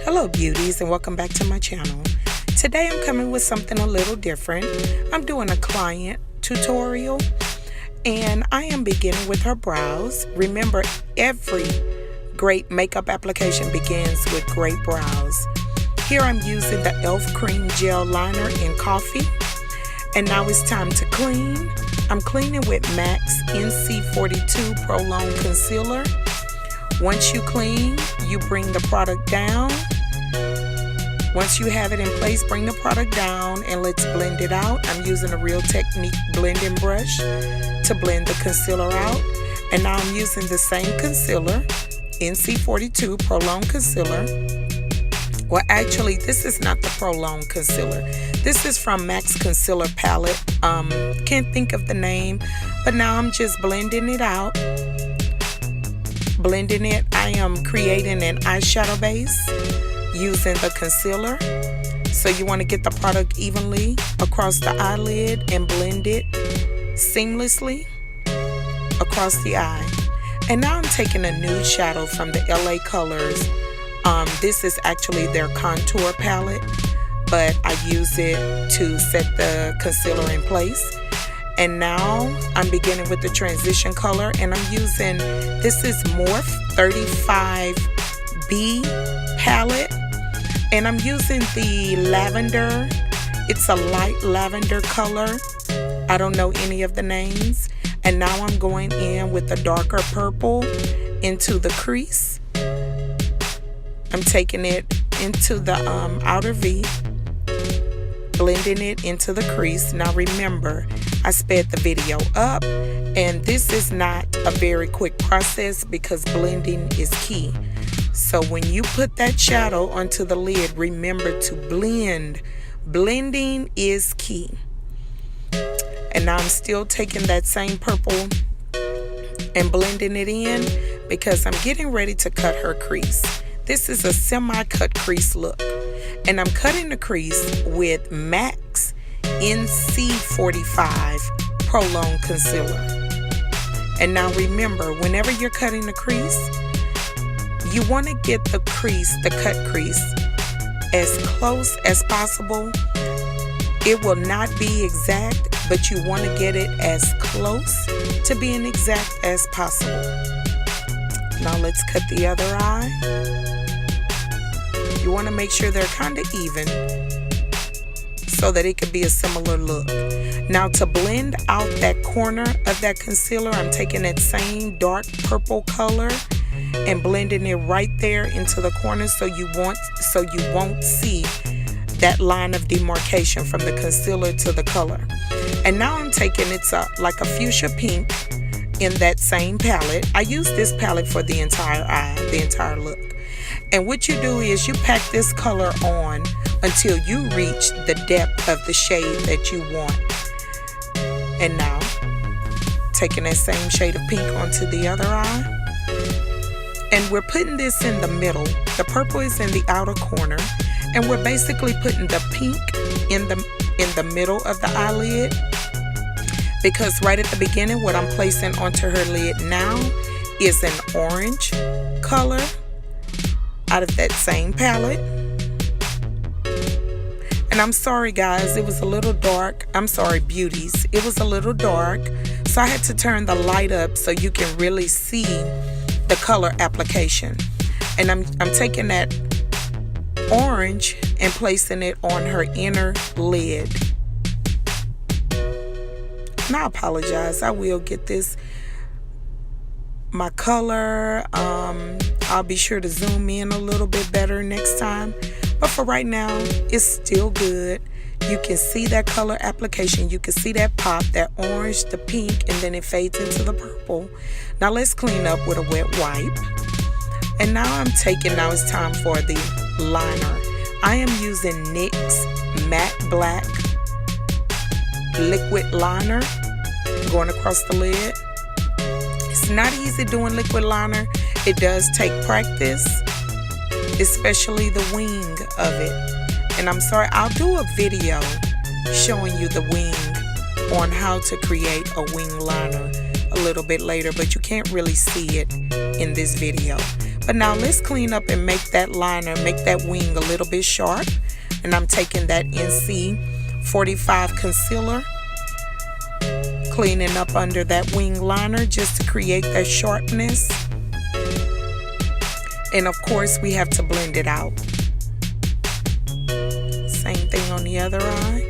Hello beauties, and welcome back to my channel. Today I'm coming with something a little different. I'm doing a client tutorial and I am beginning with her brows. Remember, every great makeup application begins with great brows. Here I'm using the e.l.f. cream gel liner in coffee, and now it's time to clean. I'm cleaning with MAC's NC42 Prolonged Concealer. Once you clean, you bring the product down. Once you have it in place, bring the product down and let's blend it out. I'm using a Real Technique blending brush to blend the concealer out. And now I'm using the same concealer, NC42 Prolonged Concealer. Well, actually, this is not the Prolonged Concealer. This is from MAC's Concealer Palette. Can't think of the name, but now I'm just blending it out. Blending it, I am creating an eyeshadow base using the concealer. So you want to get the product evenly across the eyelid and blend it seamlessly across the eye. And now I'm taking a nude shadow from the LA Colors. This is actually their contour palette, but I use it to set the concealer in place. And now I'm beginning with the transition color, and I'm using, this is Morphe 35B palette, and I'm using the lavender. It's a light lavender color. I don't know any of the names. And now I'm going in with the darker purple into the crease. I'm taking it into the outer V, blending it into the crease. Now remember, I sped the video up, and this is not a very quick process because blending is key. So when you put that shadow onto the lid, remember to blend. Blending is key. And now I'm still taking that same purple and blending it in because I'm getting ready to cut her crease. This is a semi-cut crease look, and I'm cutting the crease with MAC's NC45 Prolonged Concealer. And now remember, whenever you're cutting the crease, you want to get the crease, the cut crease, as close as possible. It will not be exact, but you want to get it as close to being exact as possible. Now let's cut the other eye. You want to make sure they're kind of even so that it could be a similar look. Now to blend out that corner of that concealer, I'm taking that same dark purple color and blending it right there into the corner so you won't see that line of demarcation from the concealer to the color. And now I'm taking, it's like a fuchsia pink in that same palette. I use this palette for the entire eye, the entire look. And what you do is you pack this color on until you reach the depth of the shade that you want. And now, taking that same shade of pink onto the other eye. And we're putting this in the middle. The purple is in the outer corner. And we're basically putting the pink in the middle of the eyelid. Because right at the beginning, what I'm placing onto her lid now is an orange color out of that same palette. And I'm sorry guys, it was a little dark. I'm sorry beauties, it was a little dark, so I had to turn the light up so you can really see the color application. And I'm taking that orange and placing it on her inner lid. And I apologize, I will get this my color. I'll be sure to zoom in a little bit better next time, but for right now it's still good. You can see that color application, you can see that pop, that orange, the pink, and then it fades into the purple. Now let's clean up with a wet wipe. And now it's time for the liner. I am using NYX Matte Black Liquid Liner, going across the lid. It's not easy doing liquid liner. It does take practice, especially the wing of it. And I'm sorry, I'll do a video showing you the wing on how to create a wing liner a little bit later, but you can't really see it in this video. But now let's clean up and make that liner, make that wing a little bit sharp. And I'm taking that NC42 Concealer, cleaning up under that wing liner just to create that sharpness. And of course, we have to blend it out. Same thing on the other eye.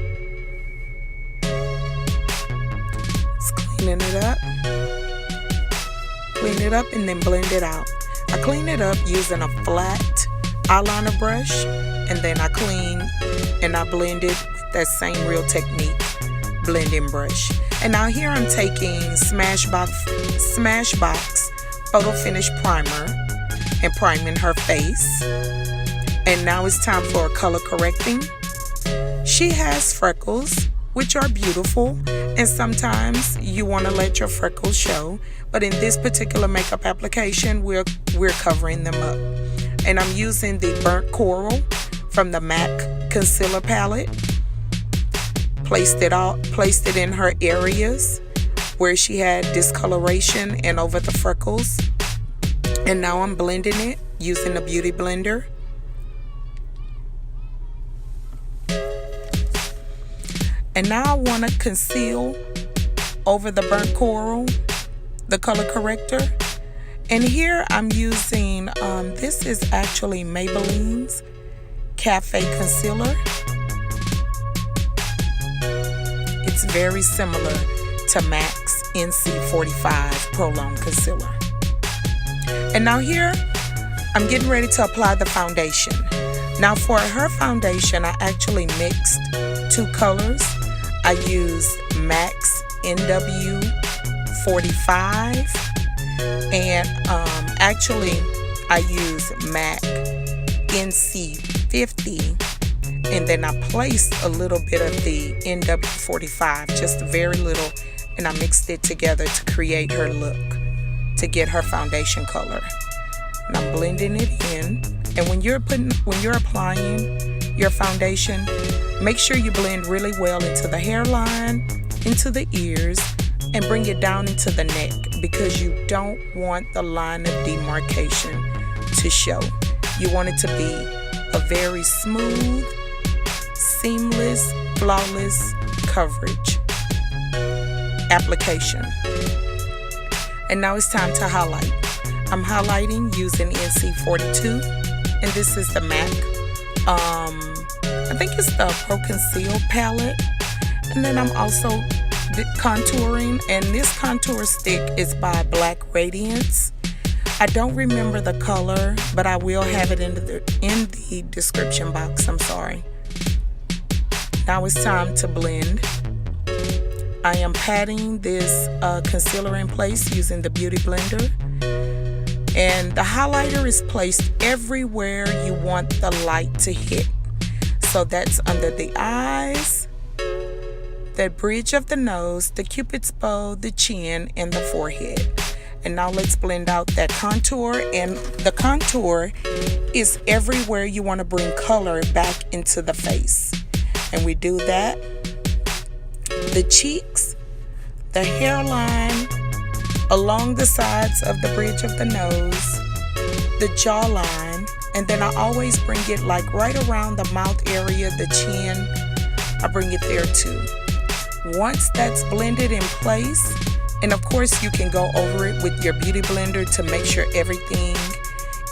Just cleaning it up. Clean it up and then blend it out. I clean it up using a flat eyeliner brush, and then I clean and I blend it with that same Real Technique blending brush. And now here I'm taking Smashbox Photo Finish Primer and priming her face. And now it's time for a color correcting. She has freckles, which are beautiful, and sometimes you want to let your freckles show, but in this particular makeup application, we're covering them up. And I'm using the Burnt Coral from the MAC Concealer Palette. Placed it in her areas where she had discoloration and over the freckles. And now I'm blending it using a beauty blender. And now I want to conceal over the burnt coral, the color corrector. And here I'm using, this is actually Maybelline's Cafe Concealer. It's very similar to MAC's NC45 Prolonged Concealer. And now here, I'm getting ready to apply the foundation. Now for her foundation, I actually mixed two colors. I used MAC's NW45 and actually I used MAC NC50, and then I placed a little bit of the NW45, just very little, and I mixed it together to create her look, to get her foundation color. And I'm blending it in. And when you're applying your foundation, make sure you blend really well into the hairline, into the ears, and bring it down into the neck, because you don't want the line of demarcation to show. You want it to be a very smooth, seamless, flawless coverage application. And now it's time to highlight. I'm highlighting using NC42, and this is the MAC. I think it's the Pro Conceal palette. And then I'm also contouring, and this contour stick is by Black Radiance. I don't remember the color, but I will have it in the description box. I'm sorry. Now it's time to blend. I am patting this concealer in place using the Beauty Blender. And the highlighter is placed everywhere you want the light to hit. So that's under the eyes, the bridge of the nose, the cupid's bow, the chin, and the forehead. And now let's blend out that contour. And the contour is everywhere you want to bring color back into the face. And we do that. The cheeks, the hairline, along the sides of the bridge of the nose, the jawline, and then I always bring it like right around the mouth area, the chin. I bring it there too. Once that's blended in place, and of course you can go over it with your beauty blender to make sure everything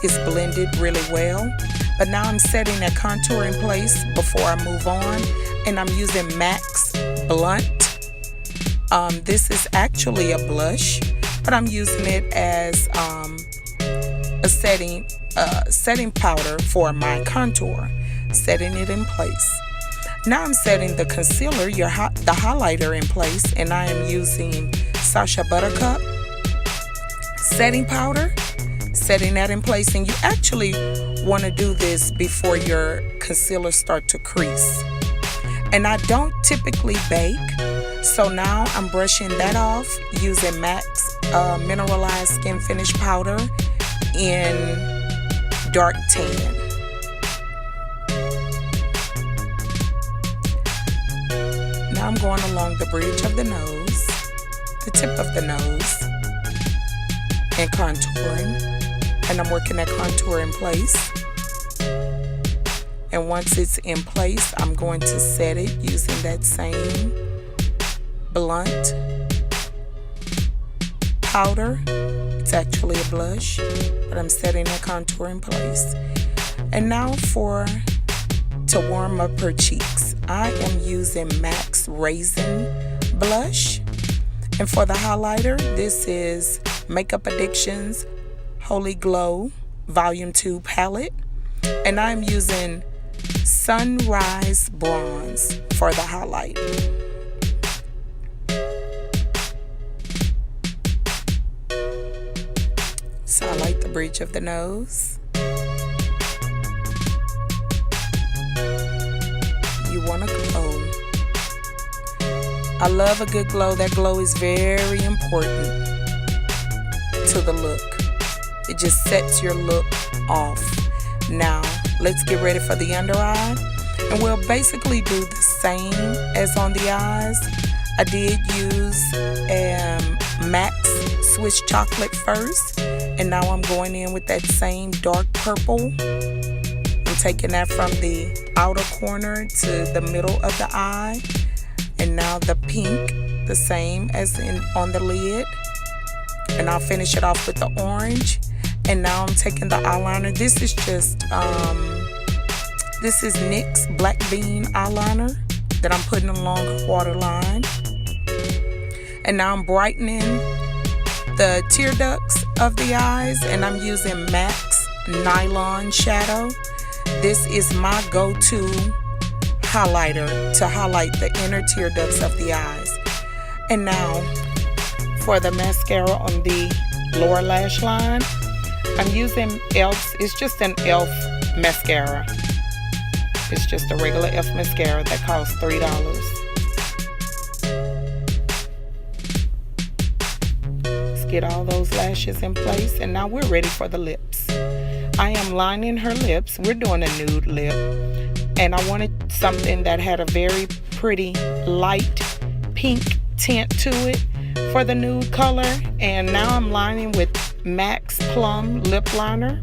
is blended really well. But now I'm setting that contour in place before I move on, and I'm using MAC's Blunt. This is actually a blush, but I'm using it as a setting powder for my contour, setting it in place. Now I'm setting the concealer, the highlighter in place, and I am using Sacha Buttercup setting powder, setting that in place. And you actually want to do this before your concealer starts to crease. And I don't typically bake, so now I'm brushing that off using MAC's Mineralized Skinfinish powder in dark tan. Now I'm going along the bridge of the nose, the tip of the nose, and contouring. and I'm working that contour in place. And once it's in place, I'm going to set it using that same blunt powder. It's actually a blush, but I'm setting that contour in place. And now to warm up her cheeks, I am using MAC's Raisin blush. And for the highlighter, this is Makeup Addiction's Holy Glow Volume 2 palette. And I'm using Sunrise Bronze for the highlight. So I like the bridge of the nose. You want a glow. I love a good glow. That glow is very important to the look. It just sets your look off. Now, let's get ready for the under eye. And we'll basically do the same as on the eyes. I did use MAC's Swiss Chocolate first. And now I'm going in with that same dark purple. I'm taking that from the outer corner to the middle of the eye. And now the pink, the same as on the lid. And I'll finish it off with the orange. And now I'm taking the eyeliner. This is just, this is NYX Black Bean eyeliner that I'm putting along her waterline. And now I'm brightening the tear ducts of the eyes. And I'm using MAC's Nylon Shadow. This is my go-to highlighter to highlight the inner tear ducts of the eyes. And now for the mascara on the lower lash line, I'm using e.l.f. It's just an e.l.f. mascara. It's just a regular e.l.f. mascara that costs $3. Let's get all those lashes in place, and now we're ready for the lips. I am lining her lips. We're doing a nude lip, and I wanted something that had a very pretty light pink tint to it for the nude color. And now I'm lining with MAC's Plum Lip Liner.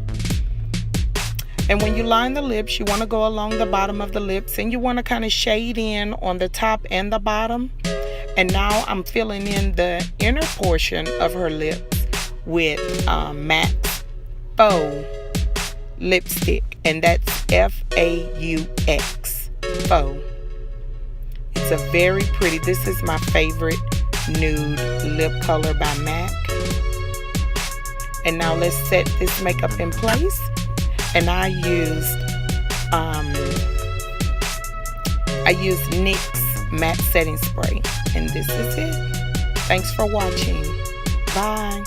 And when you line the lips, you want to go along the bottom of the lips, and you want to kind of shade in on the top and the bottom. And now I'm filling in the inner portion of her lips with MAC's Faux Lipstick, and that's F-A-U-X, Faux. It's a very pretty, this is my favorite nude lip color by MAC. And now let's set this makeup in place. And I used NYX matte setting spray, and this is it. Thanks for watching. Bye.